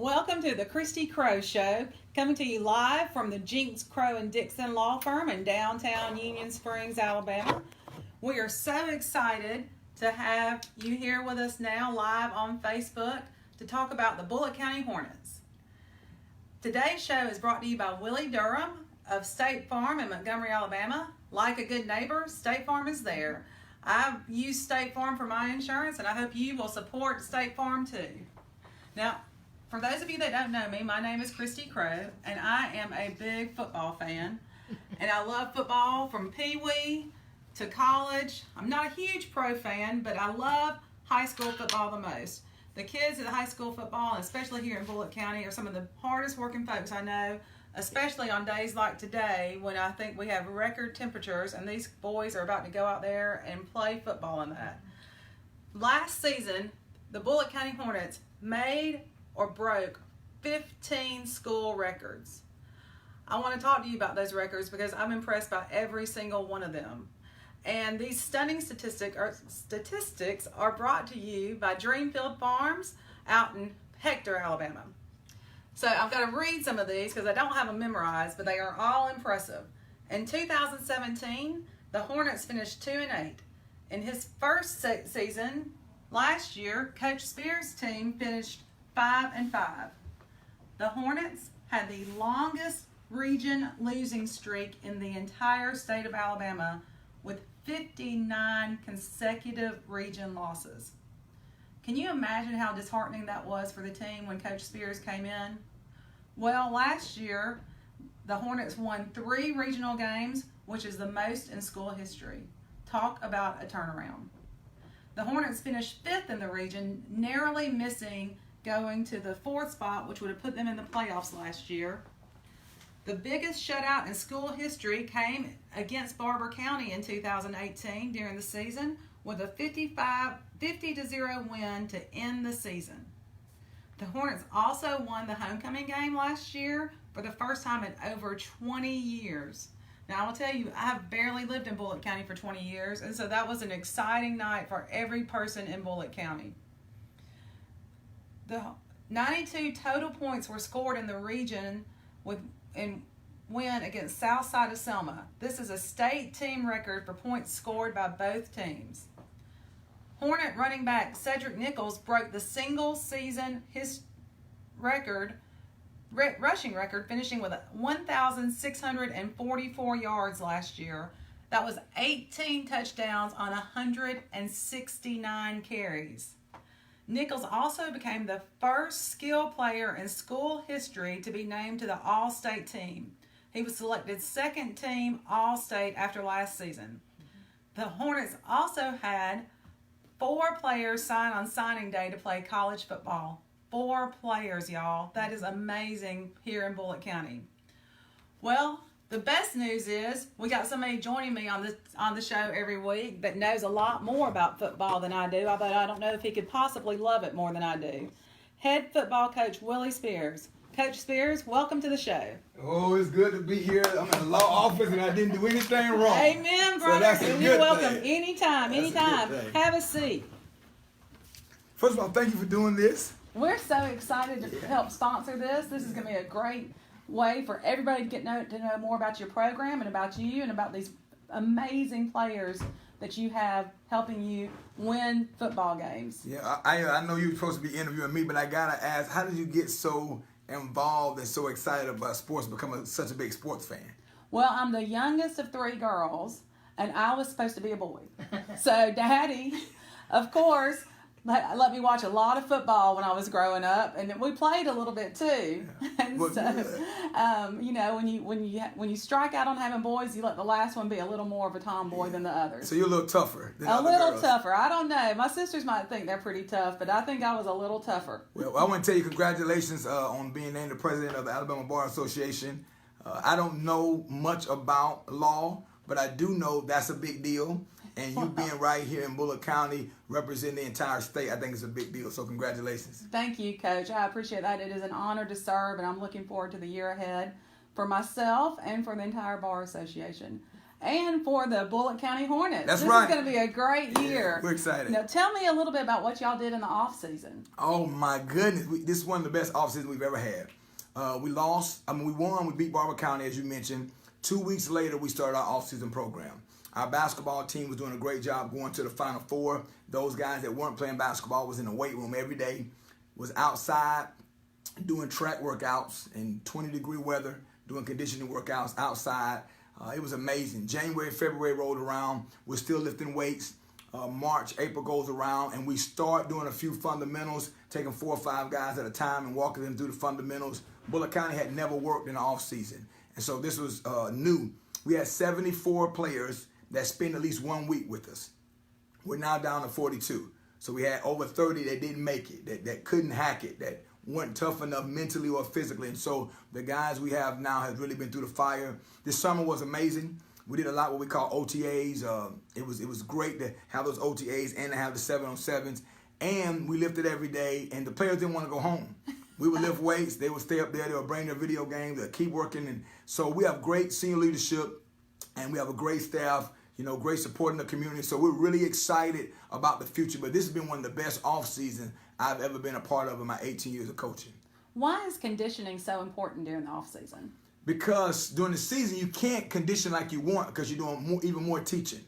Welcome to the Christy Crow Show, coming to you live from the Jinx, Crow and Dixon Law Firm in downtown Union Springs, Alabama. We are so excited to have you here with us now live on Facebook to talk about the Bullock County Hornets. Today's show is brought to you by Willie Durham of State Farm in Montgomery, Alabama. Like a good neighbor, State Farm is there. I've used State Farm for my insurance, and I hope you will support State Farm too. Now, for those of you that don't know me, my name is Christy Crow, and I am a big football fan. And I love football from Pee-wee to college. I'm not a huge pro fan, but I love high school football the most. The kids at the high school football, and especially here in Bullock County, are some of the hardest working folks I know, especially on days like today when I think we have record temperatures and these boys are about to go out there and play football in that. Last season, the Bullock County Hornets made or broke 15 school records. I want to talk to you about those records because I'm impressed by every single one of them. And these stunning statistics are brought to you by Dreamfield Farms out in Hector, Alabama. So I've got to read some of these because I don't have them memorized, but they are all impressive. In 2017, the Hornets finished 2-8. In his first season last year, Coach Spears' team finished 5-5. The Hornets had the longest region losing streak in the entire state of Alabama with 59 consecutive region losses. Can you imagine how disheartening that was for the team when Coach Spears came in? Well, last year, the Hornets won 3 regional games, which is the most in school history. Talk about a turnaround. The Hornets finished 5th in the region, narrowly missing going to the 4th spot, which would have put them in the playoffs last year. The biggest shutout in school history came against Barber County in 2018 during the season with a 50-0 win to end the season. The Hornets also won the homecoming game last year for the first time in over 20 years. Now, I will tell you, I have barely lived in Bullock County for 20 years, and so that was an exciting night for every person in Bullock County. The 92 total points were scored in the region in win against Southside of Selma. This is a state team record for points scored by both teams. Hornet running back Cedric Nichols broke the single season rushing record, finishing with 1,644 yards last year. That was 18 touchdowns on 169 carries. Nichols also became the first skill player in school history to be named to the All-State team. He was selected second team All-State after last season. The Hornets also had 4 players sign on signing day to play college football. 4 players, y'all. That is amazing here in Bullock County. Well, the best news is we got somebody joining me on the show every week that knows a lot more about football than I do, although I don't know if he could possibly love it more than I do. Head football coach Willie Spears. Coach Spears, welcome to the show. Oh, it's good to be here. I'm in the law office and I didn't do anything wrong. Amen, brother. So that's a You're good welcome thing. anytime. Have a seat. First of all, thank you for doing this. We're so excited to help sponsor this. This is going to be a great way for everybody to know more about your program and about you and about these amazing players that you have helping you win football games. Yeah, I know you're supposed to be interviewing me, but I got to ask, how did you get so involved and so excited about sports, becoming such a big sports fan? Well, I'm the youngest of 3 girls, and I was supposed to be a boy. So Daddy, of course, let me watch a lot of football when I was growing up, and we played a little bit too. Yeah. And well, so, when you strike out on having boys, you let the last one be a little more of a tomboy than the others. So you're a little tougher than a other little girls. Tougher. I don't know. My sisters might think they're pretty tough, but I think I was a little tougher. Well, I want to tell you congratulations on being named the president of the Alabama Bar Association. I don't know much about law, but I do know that's a big deal. And you being right here in Bullock County, representing the entire state, I think it's a big deal. So congratulations. Thank you, Coach. I appreciate that. It is an honor to serve, and I'm looking forward to the year ahead for myself and for the entire Bar Association. and for the Bullock County Hornets. That's this right. This is going to be a great year. We're excited. Now, tell me a little bit about what y'all did in the off season. Oh my goodness, this is one of the best off seasons we've ever had. We won. We beat Barber County, as you mentioned. 2 weeks later, we started our off season program. Our basketball team was doing a great job going to the Final Four. Those guys that weren't playing basketball was in the weight room every day, was outside doing track workouts in 20-degree weather, doing conditioning workouts outside. It was amazing. January, February rolled around. We're still lifting weights. March, April goes around, and we start doing a few fundamentals, taking 4 or 5 guys at a time and walking them through the fundamentals. Bullock County had never worked in the off season, and so this was new. We had 74 players that spent at least 1 week with us. We're now down to 42. So we had over 30 that didn't make it, that couldn't hack it, that weren't tough enough mentally or physically. And so the guys we have now have really been through the fire. This summer was amazing. We did a lot what we call OTAs. It was great to have those OTAs and to have the 7-on-7s. And we lifted every day, and the players didn't want to go home. We would lift weights. They would stay up there. They would bring their video games. They'd keep working. And so we have great senior leadership, and we have a great staff, great support in the community. So we're really excited about the future. But this has been one of the best off seasons I've ever been a part of in my 18 years of coaching. Why is conditioning so important during the off season? Because during the season, you can't condition like you want because you're doing even more teaching.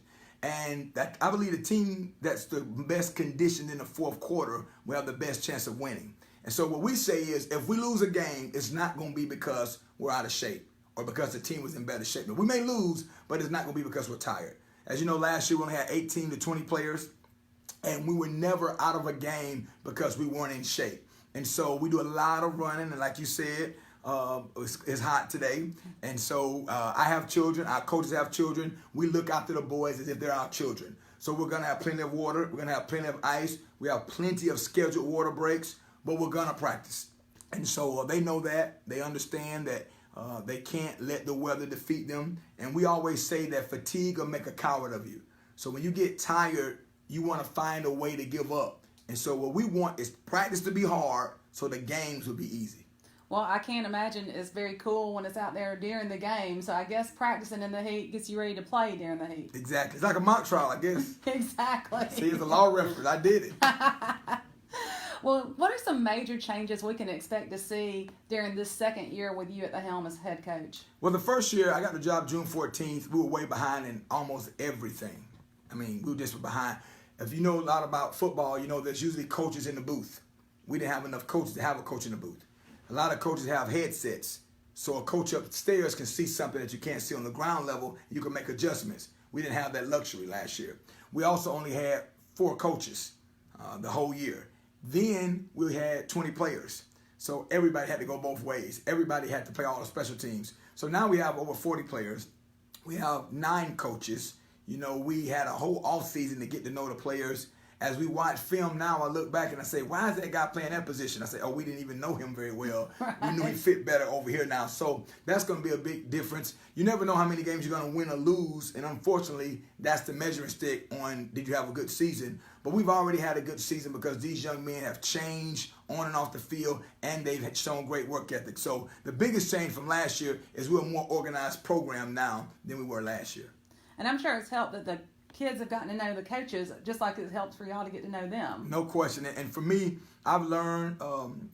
And I believe the team that's the best conditioned in the fourth quarter will have the best chance of winning. And so what we say is if we lose a game, it's not going to be because we're out of shape or because the team was in better shape. Now, we may lose, but it's not going to be because we're tired. As you know, last year we only had 18 to 20 players, and we were never out of a game because we weren't in shape. And so we do a lot of running, and like you said, it's hot today. And so I have children. Our coaches have children. We look after the boys as if they're our children. So we're going to have plenty of water. We're going to have plenty of ice. We have plenty of scheduled water breaks, but we're going to practice. And so they know that. They understand that they can't let the weather defeat them. And we always say that fatigue will make a coward of you. So when you get tired, you want to find a way to give up. And so what we want is practice to be hard so the games will be easy. Well, I can't imagine it's very cool when it's out there during the game. So I guess practicing in the heat gets you ready to play during the heat. Exactly. It's like a mock trial, I guess. Exactly. See, it's a law reference. I did it. Well, what are some major changes we can expect to see during this second year with you at the helm as head coach? Well, the first year I got the job June 14th, we were way behind in almost everything. I mean, we were just behind. If you know a lot about football, you know there's usually coaches in the booth. We didn't have enough coaches to have a coach in the booth. A lot of coaches have headsets, so a coach upstairs can see something that you can't see on the ground level. You can make adjustments. We didn't have that luxury last year. We also only had 4 coaches the whole year. Then we had 20 players, so everybody had to go both ways. Everybody had to play all the special teams. So now we have over 40 players. We have 9 coaches. We had a whole offseason to get to know the players. As we watch film now, I look back and I say, why is that guy playing that position? I say, we didn't even know him very well. Right. We knew he fit better over here now. So that's going to be a big difference. You never know how many games you're going to win or lose. And unfortunately, that's the measuring stick on did you have a good season. But we've already had a good season because these young men have changed on and off the field, and they've shown great work ethic. So the biggest change from last year is we're a more organized program now than we were last year. And I'm sure it's helped that the kids have gotten to know the coaches just like it helps for y'all to get to know them. No question. And for me, I've learned,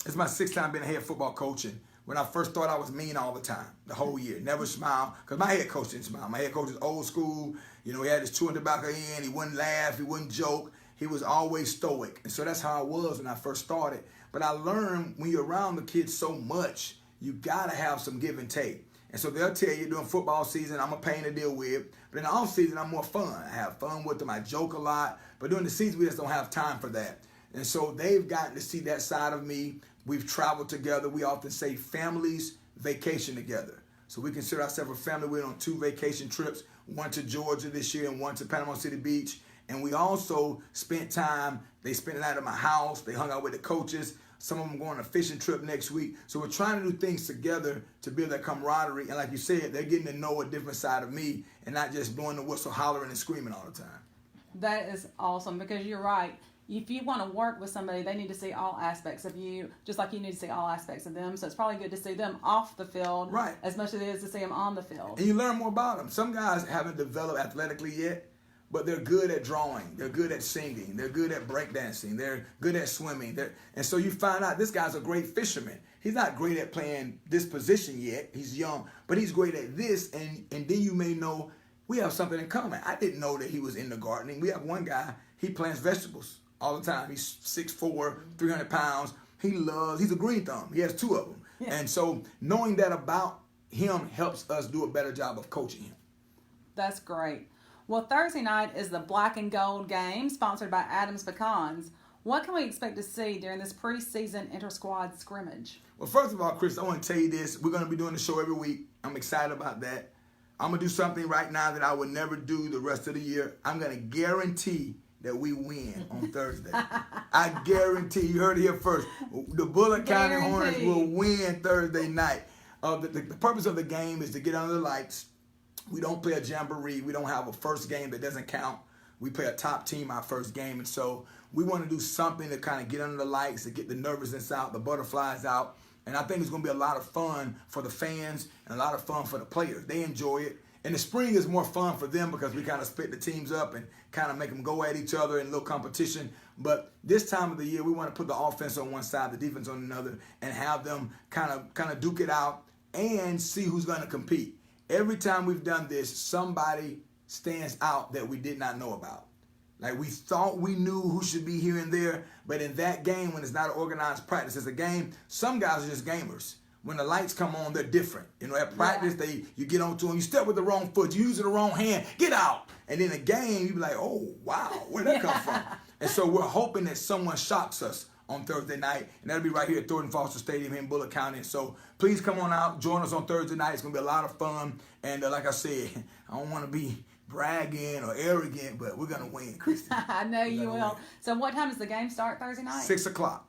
it's my 6th time being a head football coach. And when I first thought I was mean all the time, the whole year, never smile, because my head coach didn't smile. My head coach is old school. He had his chew in the back of the end. He wouldn't laugh. He wouldn't joke. He was always stoic. And so that's how I was when I first started. But I learned when you're around the kids so much, you got to have some give and take. And so they'll tell you during football season, I'm a pain to deal with. But in the off season, I'm more fun. I have fun with them. I joke a lot. But during the season, we just don't have time for that. And so they've gotten to see that side of me. We've traveled together. We often say families vacation together. So we consider ourselves a family. We're on 2 vacation trips, one to Georgia this year and one to Panama City Beach. And we also spent time. They spent the night at my house. They hung out with the coaches. Some of them going on a fishing trip next week. So we're trying to do things together to build that camaraderie. And like you said, they're getting to know a different side of me and not just blowing the whistle, hollering and screaming all the time. That is awesome because you're right. if you want to work with somebody, they need to see all aspects of you, just like you need to see all aspects of them. So it's probably good to see them off the field, Right, as much as it is to see them on the field. and you learn more about them. Some guys haven't developed athletically yet, but they're good at drawing. They're good at singing. They're good at breakdancing. They're good at swimming. And so you find out this guy's a great fisherman. He's not great at playing this position yet. He's young, but he's great at this. And then you may know we have something in common. I didn't know that he was into gardening. We have one guy, he plants vegetables all the time. He's 6'4", 300 pounds. He's a green thumb. He has 2 of them. Yeah. And so knowing that about him helps us do a better job of coaching him. That's great. Well, Thursday night is the Black and Gold game, sponsored by Adams Pecans. What can we expect to see during this preseason inter-squad scrimmage? Well, first of all, Chris, I want to tell you this. We're going to be doing the show every week. I'm excited about that. I'm going to do something right now that I would never do the rest of the year. I'm going to guarantee that we win on Thursday. I guarantee. You heard it here first. The Bullock County Hornets will win Thursday night. The purpose of the game is to get under the lights. We don't play a jamboree. We don't have a first game that doesn't count. We play a top team our first game. And so we want to do something to kind of get under the lights, to get the nervousness out, the butterflies out. And I think it's going to be a lot of fun for the fans and a lot of fun for the players. They enjoy it. And the spring is more fun for them because we kind of split the teams up and kind of make them go at each other in a little competition. But this time of the year, we want to put the offense on one side, the defense on another, and have them kind of duke it out and see who's going to compete. Every time we've done this, somebody stands out that we did not know about. Like we thought we knew who should be here and there, but in that game, when it's not an organized practice, it's a game, some guys are just gamers. When the lights come on, they're different. You know, at practice, you get onto them, you step with the wrong foot, you use the wrong hand, get out. And in a game, you be like, oh, wow, where'd that come from? And so we're hoping that someone shocks us on Thursday night, and that'll be right here at Thornton Foster Stadium here in Bullock County. And so please come on out, join us on Thursday night. It's going to be a lot of fun. And like I said, I don't want to be bragging or arrogant, but we're going to win, Christy. I know you will. Win. So what time does the game start Thursday night? 6 o'clock.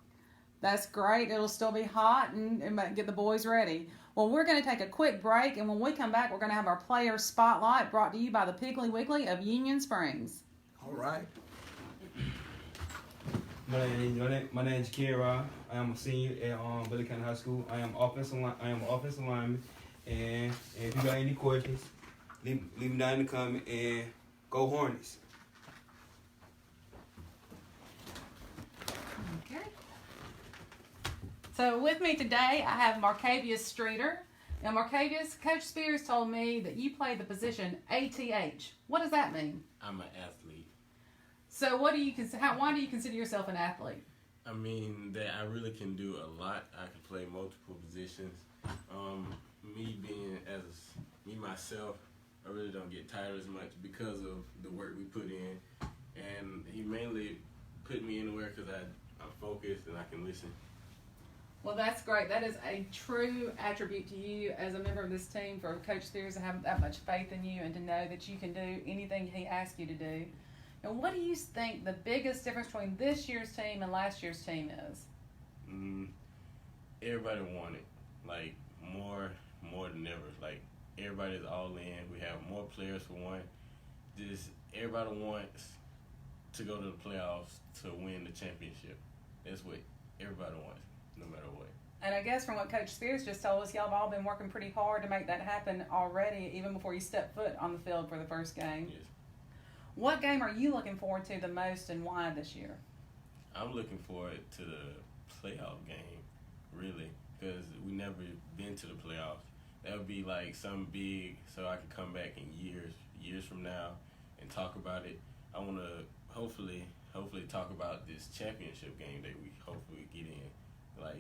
That's great. It'll still be hot and get the boys ready. Well, we're going to take a quick break, and when we come back, we're going to have our player spotlight brought to you by the Piggly Wiggly of Union Springs. All right. My name is Kira. I am a senior at Bullock County High School. I am an offensive lineman. And if you got any questions, leave them down in the comment and go Hornets. Okay. So with me today, I have Marcavius Streeter. Now, Marcavius, Coach Spears told me that you play the position ATH. What does that mean? I'm an athlete. So why do you consider yourself an athlete? I mean that I really can do a lot. I can play multiple positions. Me myself, I really don't get tired as much because of the work we put in. And he mainly put me anywhere because I'm focused and I can listen. Well, that's great. That is a true attribute to you as a member of this team, for Coach Spears to have that much faith in you and to know that you can do anything he asks you to do. Now, what do you think the biggest difference between this year's team and last year's team is? Everybody wanted, like, more than ever. Like, everybody's all in. We have more players for one. Just everybody wants to go to the playoffs to win the championship. That's what everybody wants, no matter what. And I guess from what Coach Spears just told us, y'all have all been working pretty hard to make that happen already, even before you step foot on the field for the first game. Yes. What game are you looking forward to the most and why this year? I'm looking forward to the playoff game, really, because we never been to the playoffs. That would be like something big, so I could come back in years from now and talk about it. I want to hopefully talk about this championship game that we hopefully get in. Like,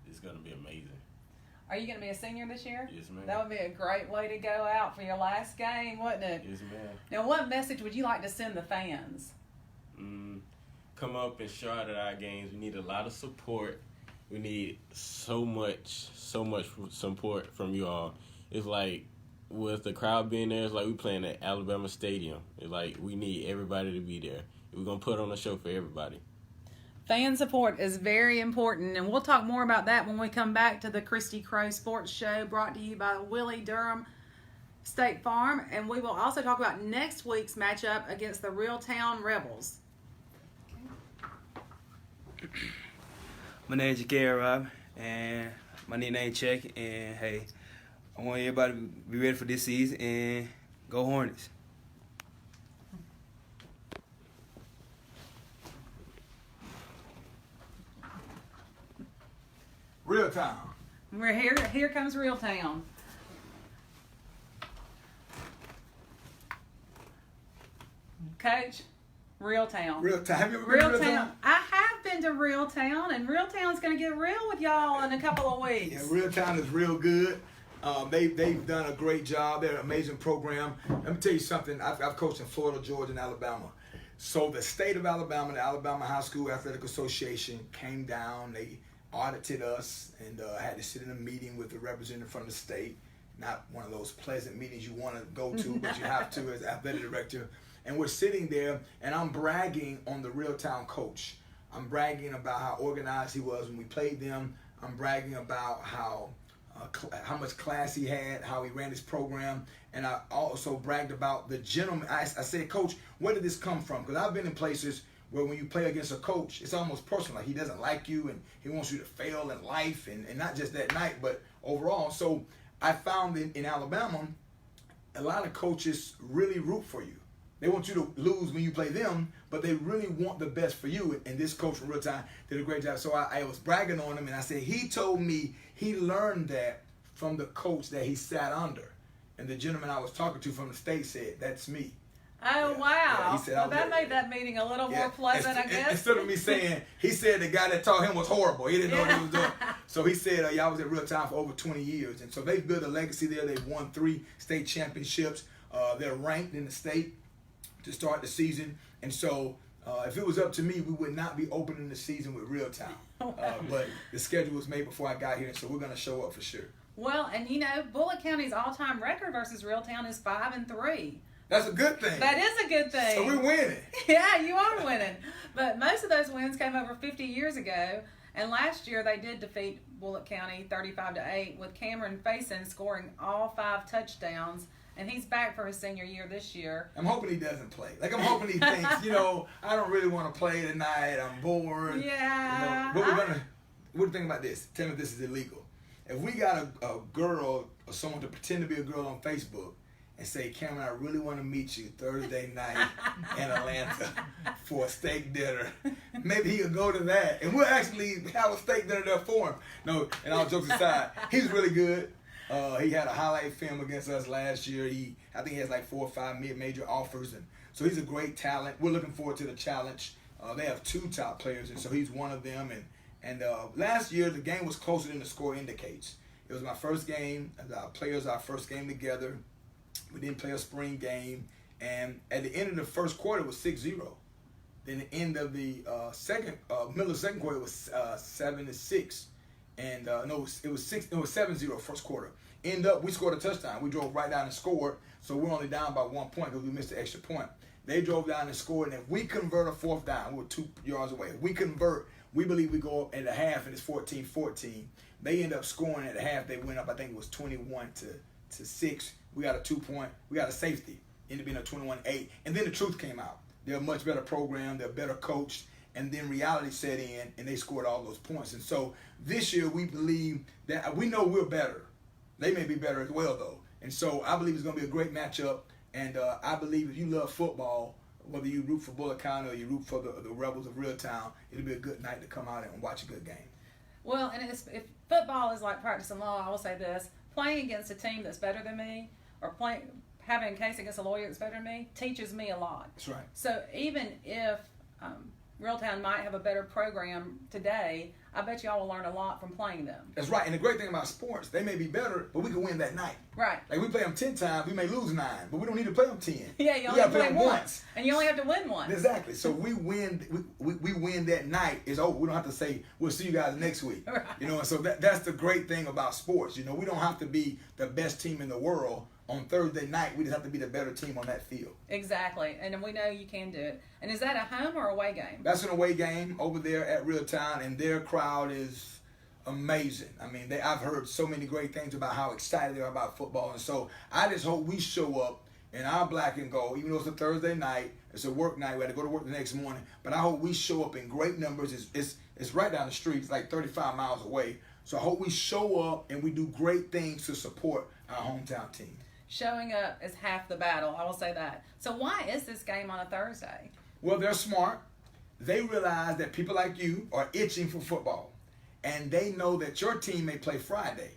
it's going to be amazing. Are you going to be a senior this year? Yes, ma'am. That would be a great way to go out for your last game, wouldn't it? Yes, ma'am. Now, what message would you like to send the fans? Come up and show out at our games. We need a lot of support. We need so much support from you all. It's like, with the crowd being there, it's like we playing at Alabama Stadium. It's like we need everybody to be there. We're going to put on a show for everybody. Fan support is very important, and we'll talk more about that when we come back to the Christy Crow Sports Show, brought to you by Willie Durham State Farm, and we will also talk about next week's matchup against the Real Town Rebels. My name is Gary, and my nickname Check. And hey, I want everybody to be ready for this season and go Hornets. Real time. We're here. Here comes Real Town. Coach, Real Town. Real time. Have you ever been to Real Town. I have been to Real Town, and Real Town's going to get real with y'all in a couple of weeks. Yeah, Real Town is real good. They've done a great job. They're an amazing program. Let me tell you something. I've coached in Florida, Georgia, and Alabama. So the state of Alabama, the Alabama High School Athletic Association came down. They audited us and had to sit in a meeting with the representative from the state. Not one of those pleasant meetings you want to go to, but you have to as athletic director. And we're sitting there, and I'm bragging on the Real Town coach. I'm bragging about how organized he was when we played them. I'm bragging about how much class he had, how he ran his program, and I also bragged about the gentleman. I said, Coach, where did this come from? Because I've been in places where when you play against a coach, it's almost personal. Like he doesn't like you, and he wants you to fail in life, and not just that night, but overall. So I found in Alabama, a lot of coaches really root for you. They want you to lose when you play them, but they really want the best for you. And this coach from Real Time did a great job. So I was bragging on him, and I said, he told me he learned that from the coach that he sat under. And the gentleman I was talking to from the state said, that's me. Oh, Yeah. wow. Yeah, he said, Well, that made that meeting a little more pleasant, I guess. Instead of me saying, he said the guy that taught him was horrible. He didn't know what he was doing. So he said, y'all was at Real Time for over 20 years. And so they've built a legacy there. They've won 3 state championships. They're ranked in the state to start the season. And so if it was up to me, we would not be opening the season with Real Time. But the schedule was made before I got here, and so we're going to show up for sure. Well, and you know, Bullock County's all-time record versus Real Town is 5-3. That's a good thing. That is a good thing. So we're winning. Yeah, you are winning. But most of those wins came over 50 years ago, and last year they did defeat Bullock County 35-8 with Cameron Faison scoring all 5 touchdowns. And he's back for his senior year this year. I'm hoping he doesn't play. Like, I'm hoping he thinks, I don't really want to play tonight. I'm bored. Yeah. What do you think about this? Tell me if this is illegal. If we got a girl or someone to pretend to be a girl on Facebook and say, Cameron, I really want to meet you Thursday night in Atlanta for a steak dinner, maybe he'll go to that. And we'll actually have a steak dinner there for him. No, and all jokes aside, he's really good. He had a highlight film against us last year. I think he has like 4 or 5 mid-major offers, and so he's a great talent. We're looking forward to the challenge. They have 2 top players, and so he's one of them. And last year the game was closer than the score indicates. It was my first game. Our players, our first game together. We didn't play a spring game, and at the end of the first quarter it was 6-0. Then the end of the middle of the second quarter it was 7-6. And it was 7-0 first quarter. We scored a touchdown. We drove right down and scored, so we're only down by 1 point because we missed the extra point. They drove down and scored, and if we convert a 4th down, we're 2 yards away. If we convert, we believe we go up at the half, and it's 14-14. They end up scoring at the half. They went up, I think it was 21-6. We got a 2-point. We got a safety. Ended up being a 21-8. And then the truth came out. They're a much better program. They're better coached. And then reality set in, and they scored all those points. And so this year we believe that we know we're better. They may be better as well, though. And so I believe it's going to be a great matchup. And I believe if you love football, whether you root for Bullock County or you root for the Rebels of Real Town, it'll be a good night to come out and watch a good game. Well, and if football is like practicing law, I will say this: playing against a team that's better than me, or having a case against a lawyer that's better than me, teaches me a lot. That's right. So even if Real Town might have a better program today, I bet y'all will learn a lot from playing them. That's right. And the great thing about sports, they may be better, but we can win that night. Right. Like we play them 10 times, we may lose 9, but we don't need to play them 10. Yeah, you only have to play them once. And you only have to win one. Exactly. So we win. We win that night. It's over. We don't have to say we'll see you guys next week. Right. And so that's the great thing about sports. We don't have to be the best team in the world on Thursday night. We just have to be the better team on that field. Exactly. And we know you can do it. And is that a home or away game? That's an away game over there at Real Town, and their crowd is amazing. I mean, I've heard so many great things about how excited they are about football, and so I just hope we show up in our black and gold, even though it's a Thursday night, it's a work night, we had to go to work the next morning, but I hope we show up in great numbers. It's right down the street, it's like 35 miles away. So I hope we show up and we do great things to support our hometown team. Showing up is half the battle, I will say that. So why is this game on a Thursday? Well, they're smart. They realize that people like you are itching for football. And they know that your team may play Friday.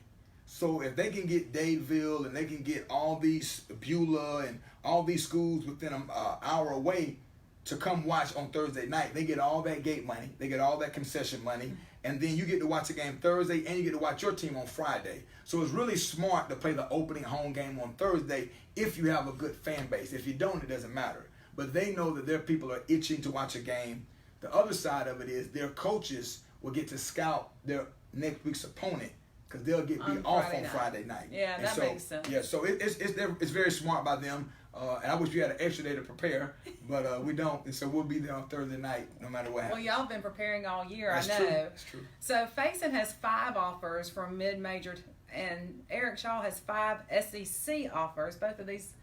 So if they can get Dadeville and they can get all these Beulah and all these schools within an hour away to come watch on Thursday night, they get all that gate money, they get all that concession money, and then you get to watch the game Thursday and you get to watch your team on Friday. So it's really smart to play the opening home game on Thursday if you have a good fan base. If you don't, it doesn't matter. But they know that their people are itching to watch a game. The other side of it is their coaches will get to scout their next week's opponent because they'll get beat off on Friday night. Yeah, and that so, makes sense. Yeah, so it's very smart by them. And I wish we had an extra day to prepare, but we don't. And so we'll be there on Thursday night no matter what happens. Well, y'all have been preparing all year, That's I know. true. That's true. So Faison has 5 offers from mid-major, and Eric Shaw has 5 SEC offers. Both of these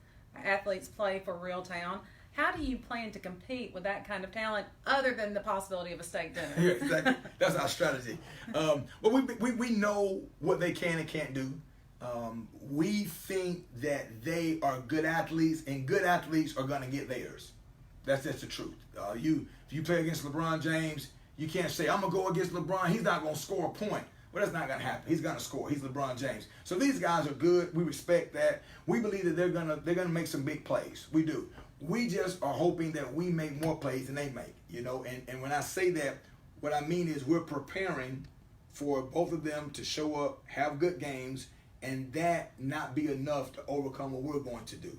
athletes play for Reeltown. How do you plan to compete with that kind of talent other than the possibility of a state dinner? Yeah, exactly. That's our strategy. But we know what they can and can't do. We think that they are good athletes, and good athletes are going to get theirs. That's just the truth. If you play against LeBron James, you can't say, I'm going to go against LeBron. He's not going to score a point. Well, that's not going to happen. He's going to score. He's LeBron James. So these guys are good. We respect that. We believe that they're gonna make some big plays. We do. We just are hoping that we make more plays than they make. And when I say that, what I mean is we're preparing for both of them to show up, have good games, and that not be enough to overcome what we're going to do.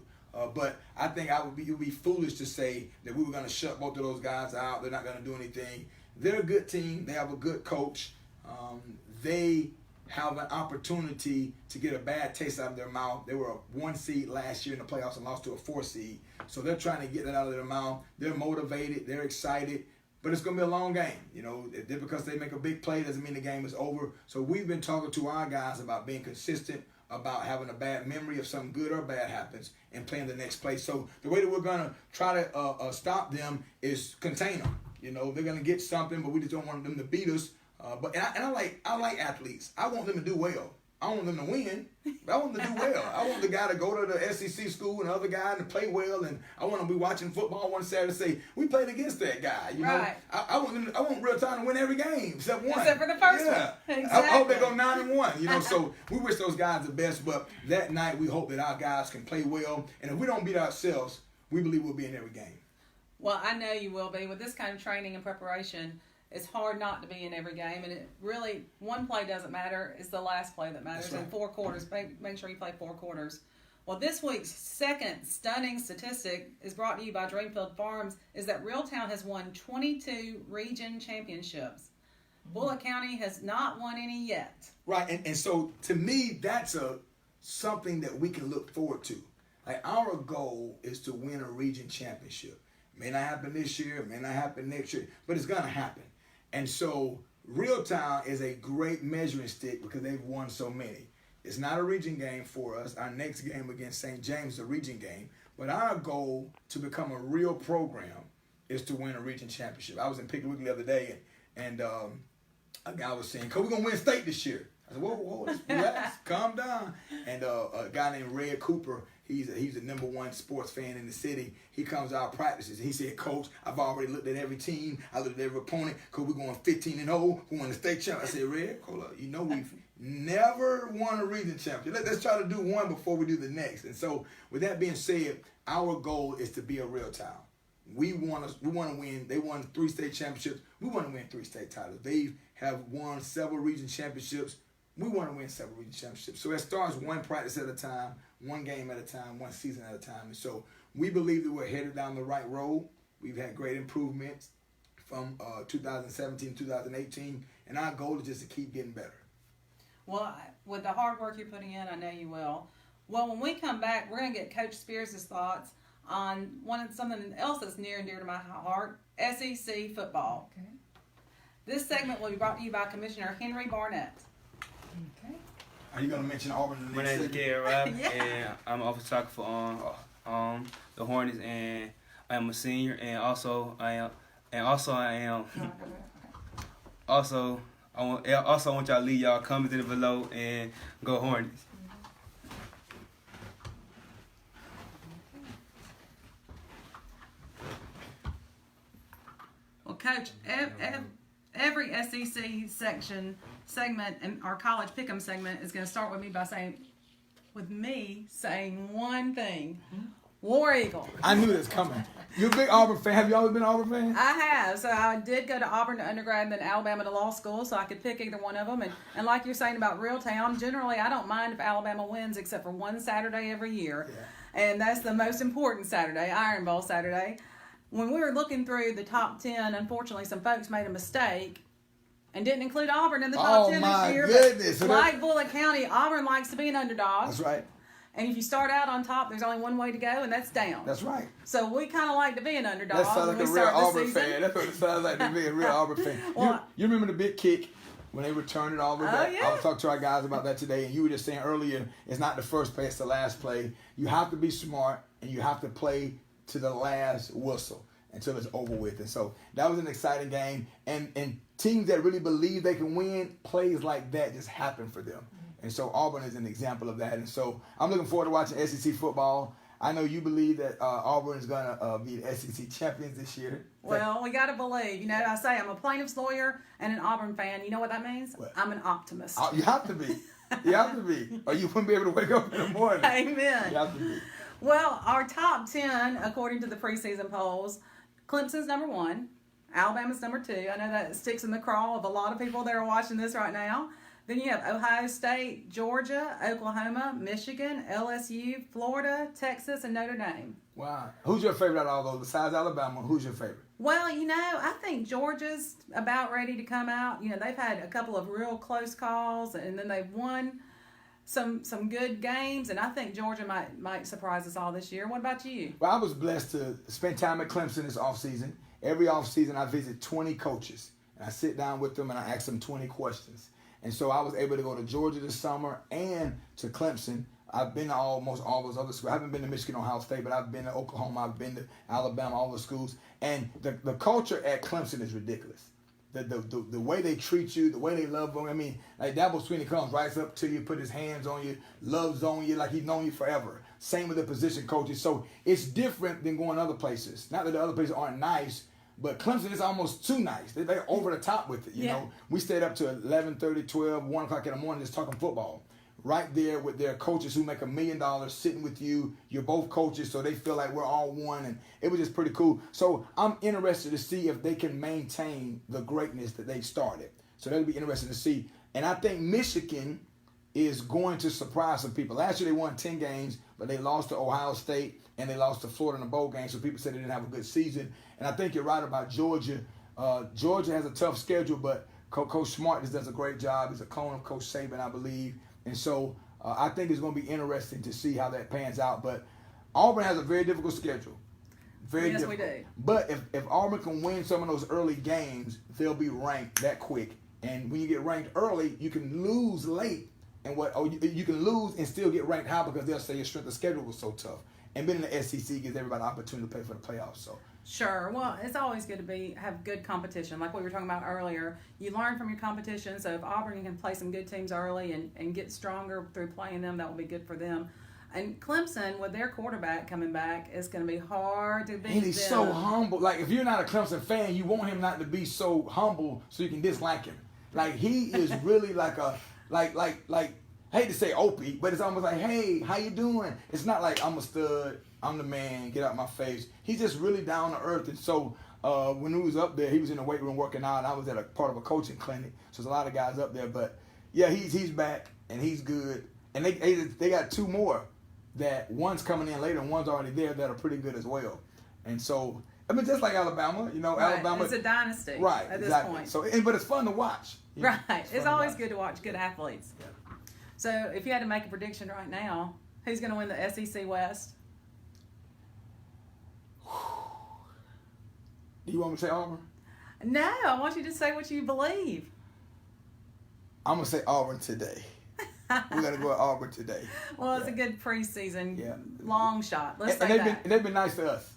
But I think it would be foolish to say that we were going to shut both of those guys out. They're not going to do anything. They're a good team. They have a good coach. They have an opportunity to get a bad taste out of their mouth. They were a 1 seed last year in the playoffs and lost to a 4 seed. So they're trying to get that out of their mouth. They're motivated. They're excited. But it's going to be a long game. Because they make a big play doesn't mean the game is over. So we've been talking to our guys about being consistent, about having a bad memory if something good or bad happens, and playing the next play. So the way that we're going to try to stop them is contain them. They're going to get something, but we just don't want them to beat us. But I like athletes. I want them to do well. I want them to win, but I want them to do well. I want the guy to go to the SEC school and the other guy to play well, and I want to be watching football one Saturday and say, we played against that guy. Right. I want Reeltown to win every game except one. Except for the first one. Exactly. Exactly. I hope they go 9-1. So we wish those guys the best, but that night we hope that our guys can play well, and if we don't beat ourselves, we believe we'll be in every game. Well, I know you will be. With this kind of training and preparation, it's hard not to be in every game, and it really, one play doesn't matter. It's the last play that matters. That's right. In 4 quarters, make sure you play 4 quarters. Well, this week's second stunning statistic is brought to you by Dreamfield Farms, is that Reeltown has won 22 region championships. Bullock County has not won any yet. Right, and so to me, that's something that we can look forward to. Like, our goal is to win a region championship. It may not happen this year, it may not happen next year, but it's going to happen. And so Reeltown is a great measuring stick because they've won so many. It's not a region game for us. Our next game against St. James is a region game. But our goal to become a real program is to win a region championship. I was in Piggly Wiggly the other day, and a guy was saying, "Cause we're going to win state this year." I said, whoa, let's relax, calm down. And a guy named Red Cooper, he's the number 1 sports fan in the city. He comes to our practices. He said, "Coach, I've already looked at every team. I looked at every opponent because we're going 15-0. We won the state champ." I said, "Red, hold up. We've never won a region championship. Let's try to do one before we do the next." And so with that being said, our goal is to be a Reeltown. We want to win. They won 3 state championships. We want to win 3 state titles. They have won several region championships. We want to win several region championships. So it starts one practice at a time, one game at a time, one season at a time. And so we believe that we're headed down the right road. We've had great improvements from 2017, 2018, and our goal is just to keep getting better. Well, with the hard work you're putting in, I know you will. Well, when we come back, we're going to get Coach Spears' thoughts on something else that's near and dear to my heart, SEC football. Okay. This segment will be brought to you by Commissioner Henry Barnett. Okay. Are you going to mention Auburn in the My next name is segment? Gary Robb, Yeah. and I'm an offensive tackle for the Hornets, and I am a senior, and also I am. Also, I want y'all to leave y'all comments in below and go Hornets. Well, Coach, every SEC segment and our college pick'em segment is going to start with me saying one thing: War Eagle. I knew this coming. You're a big Auburn fan. Have you always been an Auburn fan? I have. So I did go to Auburn to undergrad and then Alabama to law school, so I could pick either one of them. And like you're saying about Reeltown, generally I don't mind if Alabama wins except for one Saturday every year. Yeah. And that's the most important Saturday, Iron Bowl Saturday. When we were looking through the top 10, unfortunately some folks made a mistake and didn't include Auburn in the top 10 this year. Goodness. But like Bullock County, Auburn likes to be an underdog. That's right. And if you start out on top, there's only one way to go, and that's down. That's right. So we kind of like to be an underdog. That sounds like a real Auburn season. fan. That's what it sounds like to be a real Auburn fan. Well, you remember the big kick when they returned it all the way back? yeah. I was talking to our guys about that today, and you were just saying earlier, it's not the first play, it's the last play. You have to be smart, and you have to play to the last whistle until it's over with. And so that was an exciting game. And teams that really believe they can win, plays like that just happen for them. And so Auburn is an example of that. And so I'm looking forward to watching SEC football. I know you believe that Auburn is going to be the SEC champions this year. Well, we got to believe. You know, I say I'm a plaintiff's lawyer and an Auburn fan. You know what that means? What? I'm an optimist. You have to be. You have to be. Or you wouldn't be able to wake up in the morning. Amen. You have to be. Well, our top 10, according to the preseason polls, Clemson's number 1. Alabama's number 2. I know that sticks in the craw of a lot of people that are watching this right now. Then you have Ohio State, Georgia, Oklahoma, Michigan, LSU, Florida, Texas, and Notre Dame. Wow. Who's your favorite out of all those? Besides Alabama, who's your favorite? Well, you know, I think Georgia's about ready to come out. You know, they've had a couple of real close calls, and then they've won some good games, and I think Georgia might surprise us all this year. What about you? Well, I was blessed to spend time at Clemson this offseason. Every offseason, I visit 20 coaches, and I sit down with them, and I ask them 20 questions. And so I was able to go to Georgia this summer and to Clemson. I've been to almost all those other schools. I haven't been to Michigan, Ohio State, but I've been to Oklahoma. I've been to Alabama, all the schools. And the culture at Clemson is ridiculous. The way they treat you, the way they love you. I mean, like Dabo Swinney comes right up to you, put his hands on you, loves on you like he's known you forever. Same with the position coaches. So it's different than going other places. Not that the other places aren't nice, but Clemson is almost too nice. They're over the top with it. You know, we stayed up to 11:30, 12, 1 o'clock in the morning just talking football. Right there with their coaches who make $1 million sitting with you. You're both coaches, so they feel like we're all one. And it was just pretty cool. So I'm interested to see if they can maintain the greatness that they started. So that'll be interesting to see. And I think Michigan is going to surprise some people. Last year they won 10 games, but they lost to Ohio State and they lost to Florida in the bowl game. So people said they didn't have a good season. And I think you're right about Georgia. Georgia has a tough schedule, but Coach Smart just does a great job. He's a clone of Coach Saban, I believe. And so I think it's going to be interesting to see how that pans out. But Auburn has a very difficult schedule. Very difficult. Yes, we do. But if Auburn can win some of those early games, they'll be ranked that quick. And when you get ranked early, you can lose late. And you can lose and still get ranked high because they'll say your strength of schedule was so tough. And being in the SEC gives everybody an opportunity to play for the playoffs. So. Sure. Well, it's always good to have good competition. Like what we were talking about earlier, you learn from your competition. So if Auburn can play some good teams early and get stronger through playing them, that will be good for them. And Clemson, with their quarterback coming back, is going to be hard to beat. And he's so humble. Like, if you're not a Clemson fan, you want him not to be so humble so you can dislike him. Like, he is really like a, like, I hate to say Opie, but it's almost like, hey, how you doing? It's not like I'm a stud, I'm the man, get out my face. He's just really down to earth. And so when he was up there, he was in the weight room working out, and I was at a part of a coaching clinic. So there's a lot of guys up there. But, yeah, he's back, and he's good. And they got 2 more that one's coming in later and one's already there that are pretty good as well. And so, I mean, just like Alabama, you know, right. Alabama. It's a dynasty at this point. So, but it's fun to watch. Right. It's always good to watch good athletes. Yeah. So if you had to make a prediction right now, who's going to win the SEC West? Do you want me to say Auburn? No, I want you to say what you believe. I'm going to say Auburn today. We're gonna go to Auburn today. Well, it's a good preseason long shot. Let's And say that. they've been nice to us.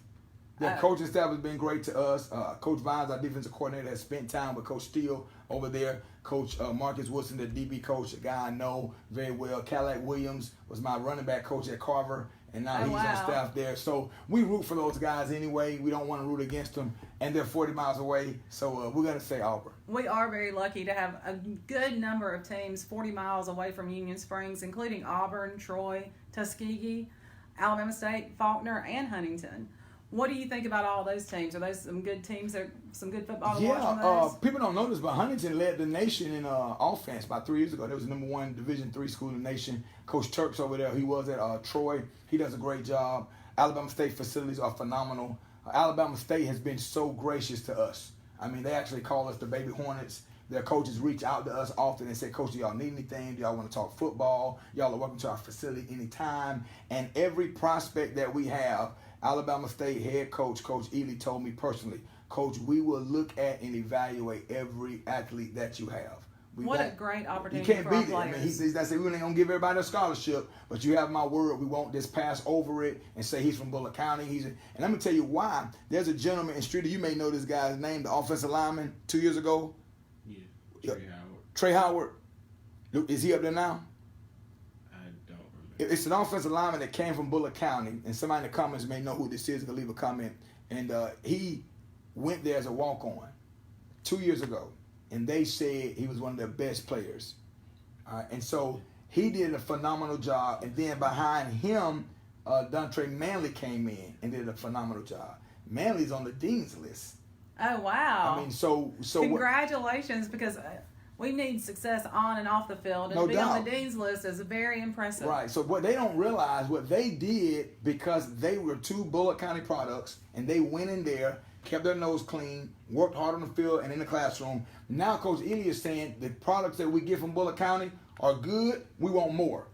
The Oh. coaching staff has been great to us. Coach Vines, our defensive coordinator, has spent time with Coach Steele over there. Coach Marcus Wilson, the DB coach, a guy I know very well. Cadillac Williams was my running back coach at Carver, and now he's on staff there. So we root for those guys anyway. We don't want to root against them, and they're 40 miles away. So we're going to say Auburn. We are very lucky to have a good number of teams 40 miles away from Union Springs, including Auburn, Troy, Tuskegee, Alabama State, Faulkner, and Huntington. What do you think about all those teams? Are those some good teams? Are some good football to watch on those? People don't know this, but Huntington led the nation in offense about 3 years ago. They was the number one Division III school in the nation. Coach Turks over there, he was at Troy. He does a great job. Alabama State facilities are phenomenal. Alabama State has been so gracious to us. I mean, they actually call us the Baby Hornets. Their coaches reach out to us often and say, Coach, do y'all need anything? Do y'all want to talk football? Y'all are welcome to our facility anytime. And every prospect that we have, Alabama State head coach, Coach Ely, told me personally, Coach, we will look at and evaluate every athlete that you have. What a great opportunity you can't for our beat it. players. I mean, he says, we ain't going to give everybody a scholarship, but you have my word. We won't just pass over it and say he's from Bullock County. And let me tell you why. There's a gentleman in Streeter, you may know this guy's name, the offensive lineman 2 years ago. Yeah, Trey Howard. Is he up there now? I don't It's an offensive lineman that came from Bullock County, and somebody in the comments may know who this is. Can leave a comment. And he went there as a walk-on 2 years ago, and they said he was one of their best players. And so he did a phenomenal job. And then behind him, Dontre Manley came in and did a phenomenal job. Manley's on the dean's list. Oh, wow. I mean, so congratulations, because we need success on and off the field, and No to be doubt. on the dean's list is very impressive. Right. So what they don't realize, what they did, because they were two Bullock County products, and they went in there, kept their nose clean, worked hard on the field and in the classroom. Now Coach Ely is saying the products that we get from Bullock County are good. We want more.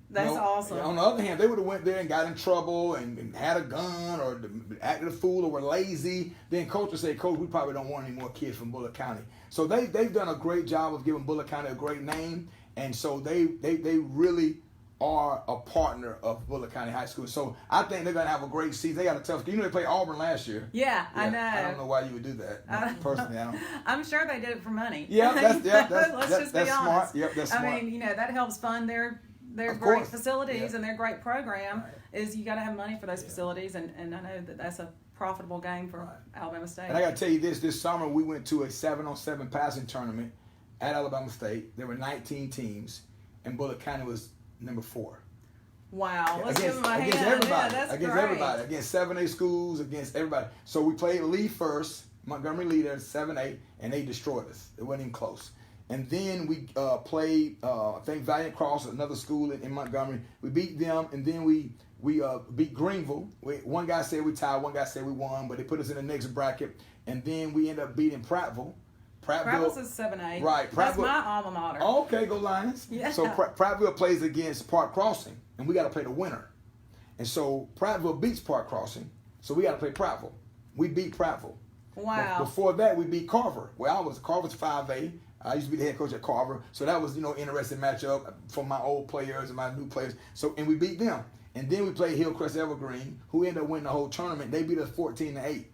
That's awesome. On the other hand, they would have went there and got in trouble and had a gun or acted a fool or were lazy. Then Coach would say, Coach, we probably don't want any more kids from Bullock County. So they've done a great job of giving Bullock County a great name. And so they really are a partner of Bullock County High School. So I think they're going to have a great season. They got a tough game. You know, they played Auburn last year. Yeah, I know. I don't know why you would do that. Personally, I don't. I'm sure they did it for money. Yeah, Let's just be that's honest. smart. Yep, that's smart. I mean, that helps fund their Of great course. facilities Yeah. and their great program. Right. Is you got to have money for those facilities, and I know that's a profitable game for Alabama State. And I got to tell you this summer we went to a 7-on-7 passing tournament at Alabama State. There were 19 teams, and Bullock County was number 4. Wow, let's give them a against hand. everybody, Yeah, that's against great. everybody, against 7A schools, against everybody. So we played Lee first, Montgomery Lee there, 7A, and they destroyed us. It wasn't even close. And then we played, I think, Valiant Cross, another school in Montgomery. We beat them, and then we beat Greenville. One guy said we tied, one guy said we won, but they put us in the next bracket. And then we ended up beating Prattville. Prattville's is 7A. Right. That's Prattville, my alma mater. Oh, okay, go Lions. Yeah. So Prattville plays against Park Crossing, and we got to play the winner. And so Prattville beats Park Crossing, so we got to play Prattville. We beat Prattville. Wow. Before that, we beat Carver. Carver's 5A. I used to be the head coach at Carver, so that was interesting matchup for my old players and my new players. And we beat them. And then we played Hillcrest Evergreen, who ended up winning the whole tournament. They beat us 14-8.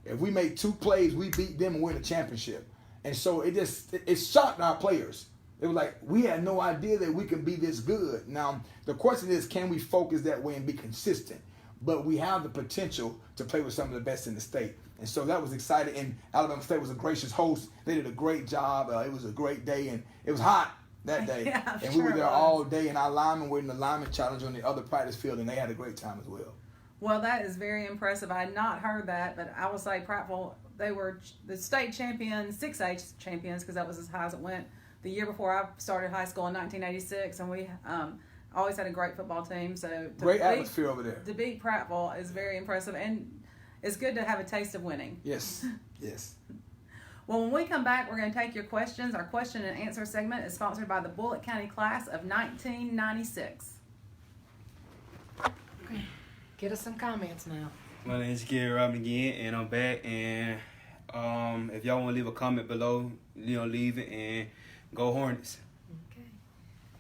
If we made 2 plays, we beat them and win the championship. And so it shocked our players. It was like, we had no idea that we can be this good. Now, the question is, can we focus that way and be consistent? But we have the potential to play with some of the best in the state. And so that was exciting. And Alabama State was a gracious host. They did a great job. It was a great day. And it was hot that day. Yeah, and sure we were there it was. all day. And our linemen were in the lineman challenge on the other practice field. And they had a great time as well. Well, that is very impressive. I had not heard that, but I will say Prattville, they were the state champions, 6A champions, because that was as high as it went the year before I started high school in 1986, and we always had a great football team. So Great atmosphere over there. To beat Prattville is very impressive, and it's good to have a taste of winning. Yes, yes. Well, when we come back, we're going to take your questions. Our question and answer segment is sponsored by the Bullock County class of 1996. Get us some comments now. My name is Gary Robin again, and I'm back. And if y'all want to leave a comment below, leave it, and go Hornets. Okay.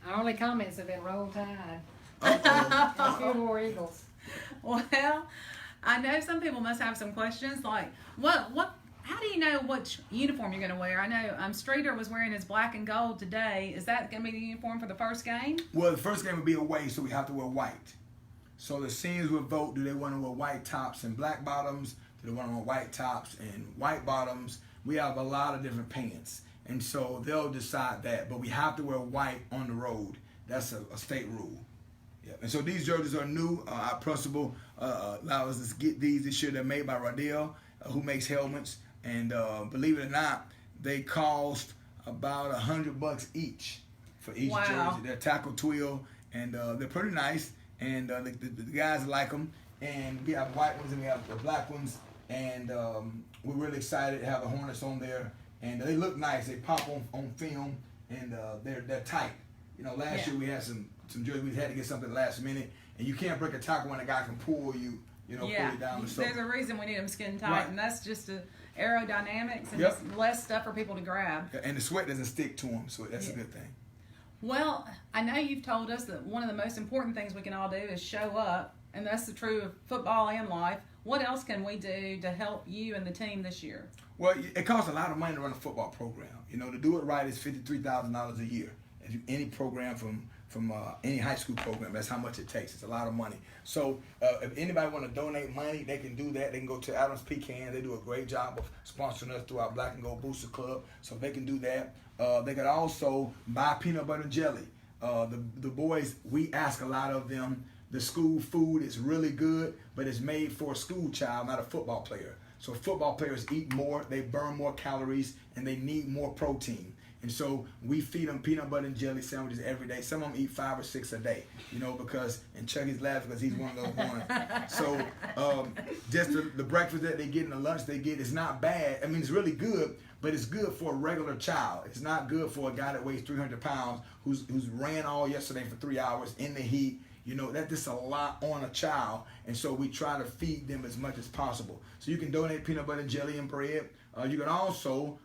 Our only comments have been roll tide. Uh-oh. A few more Eagles. Well, I know some people must have some questions like, how do you know which uniform you're going to wear? I know Streeter was wearing his black and gold today. Is that going to be the uniform for the first game? Well, the first game will be away, so we have to wear white. So the seniors will vote, do they want to wear white tops and black bottoms? Do they want to wear white tops and white bottoms? We have a lot of different pants. And so they'll decide that. But we have to wear white on the road. That's a state rule. Yeah. And so these jerseys are new. Our principal allowed us to get these this year. They're made by Radell, who makes helmets. And believe it or not, they cost about $100 each for each Wow. jersey. They're tackle twill, and they're pretty nice. And the guys like them. And we have white ones and we have the black ones. And we're really excited to have the Hornets on there. And they look nice. They pop on film, and they're tight. You know, last year we had some jerseys. We had to get something last minute, and you can't break a tackle when a guy can pull you. Pull you down. There's a reason we need them skin tight, Right. and that's just aerodynamics and Yep. just less stuff for people to grab. And the sweat doesn't stick to them, so that's a good thing. Well, I know you've told us that one of the most important things we can all do is show up, and that's the true of football and life. What else can we do to help you and the team this year? Well, it costs a lot of money to run a football program. To do it right is $53,000 a year. Any program from any high school program, that's how much it takes. It's a lot of money. So if anybody want to donate money, they can do that. They can go to Adams Pecan. They do a great job of sponsoring us through our Black and Gold Booster Club. So they can do that. They could also buy peanut butter and jelly. The boys, we ask a lot of them. The school food is really good, but it's made for a school child, not a football player. So football players eat more, they burn more calories, and they need more protein. And so we feed them peanut butter and jelly sandwiches every day. Some of them eat 5 or 6 a day, and Chucky's laughing because he's one of those ones. So just the breakfast that they get and the lunch they get is not bad. I mean, it's really good, but it's good for a regular child. It's not good for a guy that weighs 300 pounds who's ran all yesterday for 3 hours in the heat. That's just a lot on a child, and so we try to feed them as much as possible. So you can donate peanut butter and jelly and bread. You can also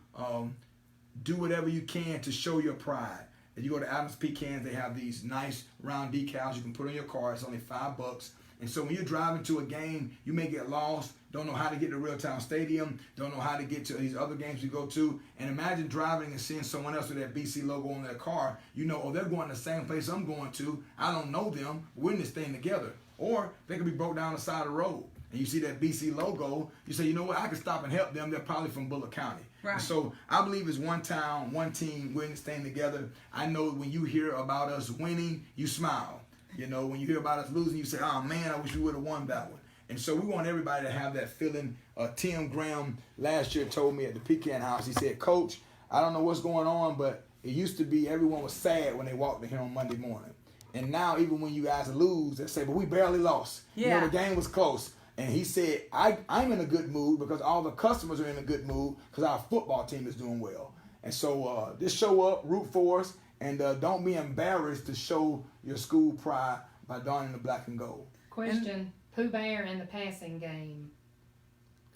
do whatever you can to show your pride. If you go to Adams Pecans, they have these nice round decals you can put on your car. It's only $5. And so when you're driving to a game, you may get lost, don't know how to get to Real-Time Stadium, don't know how to get to these other games you go to. And imagine driving and seeing someone else with that BC logo on their car. They're going to the same place I'm going to. I don't know them. We're in this thing together. Or they could be broke down the side of the road. And you see that BC logo, you say, I can stop and help them. They're probably from Bullock County. Right. And so I believe it's one town, one team, we're in this thing together. I know when you hear about us winning, you smile. When you hear about us losing, you say, oh man, I wish we would have won that one. And so we want everybody to have that feeling. Tim Graham last year told me at the Pecan House, he said, Coach, I don't know what's going on, but it used to be everyone was sad when they walked in here on Monday morning. And now even when you guys lose, they say, but we barely lost. Yeah. The game was close. And he said, I'm in a good mood because all the customers are in a good mood because our football team is doing well. And so just show up, root for us, and don't be embarrassed to show your school pride by donning the black and gold. Question, Pooh Bear in the passing game.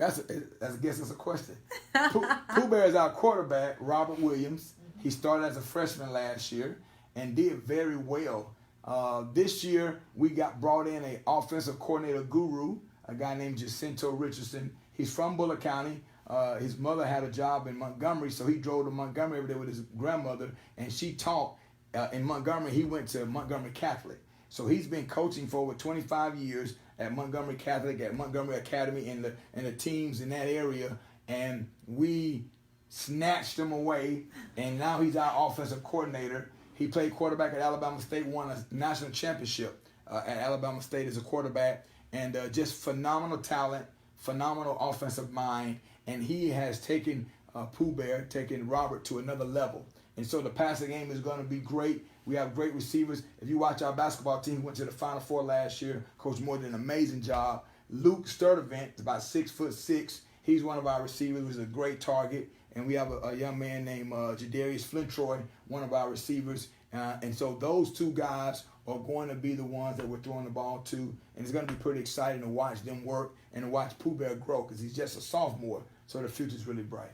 I guess it's a question. Pooh Bear is our quarterback, Robert Williams. He started as a freshman last year and did very well. This year, we got brought in an offensive coordinator guru, a guy named Jacinto Richardson. He's from Bullock County. His mother had a job in Montgomery, so he drove to Montgomery every day with his grandmother, and she taught in Montgomery. He went to Montgomery Catholic. So he's been coaching for over 25 years at Montgomery Catholic, at Montgomery Academy, and the teams in that area, and we snatched him away, and now he's our offensive coordinator. He played quarterback at Alabama State, won a national championship at Alabama State as a quarterback, and just phenomenal talent, phenomenal offensive mind, and he has taken Pooh Bear, taken Robert to another level. And so the passing game is going to be great. We have great receivers. If you watch our basketball team, went to the Final Four last year. Coach Moore did an amazing job. Luke Sturdivant is about 6'6". He's one of our receivers. He's a great target. And we have a young man named Jadarius Flintroy, one of our receivers. And so those two guys are going to be the ones that we're throwing the ball to. And it's going to be pretty exciting to watch them work and to watch Pooh Bear grow because he's just a sophomore. So the future's really bright.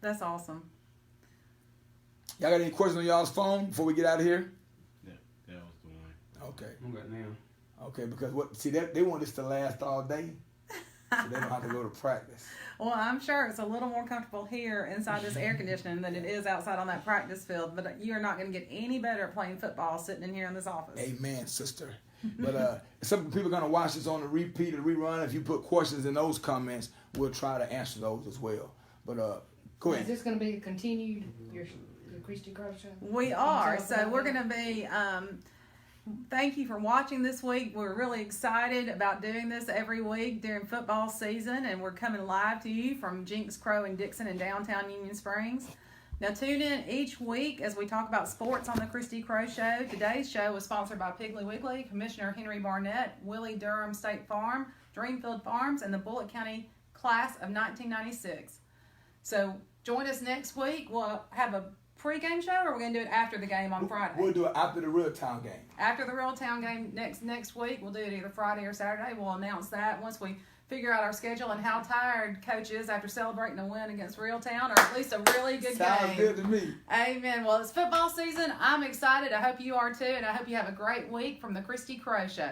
That's awesome. Y'all got any questions on y'all's phone before we get out of here? Okay. I'm got now. Okay, because they want this to last all day, so they don't have to go to practice. Well, I'm sure it's a little more comfortable here inside this air conditioning than it is outside on that practice field. But you are not going to get any better at playing football sitting in here in this office. Amen, sister. But some people are going to watch this on the repeat or rerun. If you put questions in those comments, we'll try to answer those as well. But go Is ahead. this going to be continued, your Christy Crow show? We are. So we're going to be, thank you for watching this week. We're really excited about doing this every week during football season, and we're coming live to you from Jinx, Crow, and Dixon in downtown Union Springs. Now tune in each week as we talk about sports on the Christy Crow Show. Today's show was sponsored by Piggly Wiggly, Commissioner Henry Barnett, Willie Durham State Farm, Dreamfield Farms, and the Bullock County Class of 1996. So join us next week. We'll have a pregame show, or we're going to do it after the game on Friday? We'll do it after the real town game. After the real town game next week. We'll do it either Friday or Saturday. We'll announce that once we figure out our schedule and how tired Coach is after celebrating a win against Reeltown, or at least a really good game. Sounds good to me. Amen. Well, it's football season. I'm excited. I hope you are too, and I hope you have a great week from the Christy Crow Show.